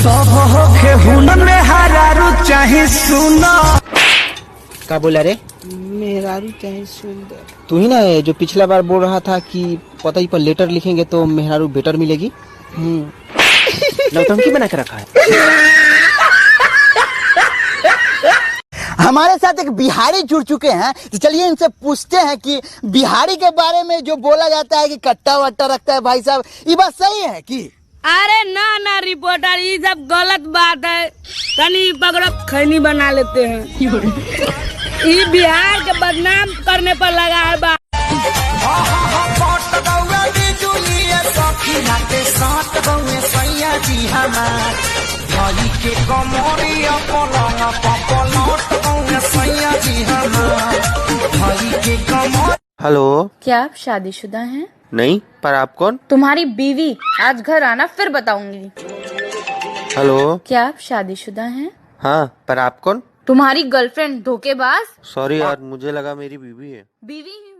सब होखे हुनर में हरारू चाहे सुनो। क्या बोला रे? मेहरारू चाहे सुंदर। तू ही ना है जो पिछला बार बोल रहा था कि पता पर लेटर लिखेंगे तो मेहरारू बेटर मिलेगी। नौटंकी बना के रखा है। हमारे साथ एक बिहारी जुड़ चुके हैं, तो चलिए इनसे पूछते हैं कि बिहारी के बारे में जो बोला जाता है कि कट्टा वट्टा रखता है भाई साहब, ये बात सही है कि? अरे ना रिपोर्टर, ये सब गलत बात है। तनी पकड़ो खैनी बना लेते हैं। ये बिहार के बदनाम करने पर लगा है बात। हेलो, क्या आप शादीशुदा हैं? नहीं, पर आप कौन? तुम्हारी बीवी। आज घर आना फिर बताऊंगी। हेलो, क्या आप शादीशुदा हैं? हाँ, पर आप कौन? तुम्हारी गर्लफ्रेंड धोखेबाज। सॉरी यार, मुझे लगा मेरी बीवी है। बीवी ही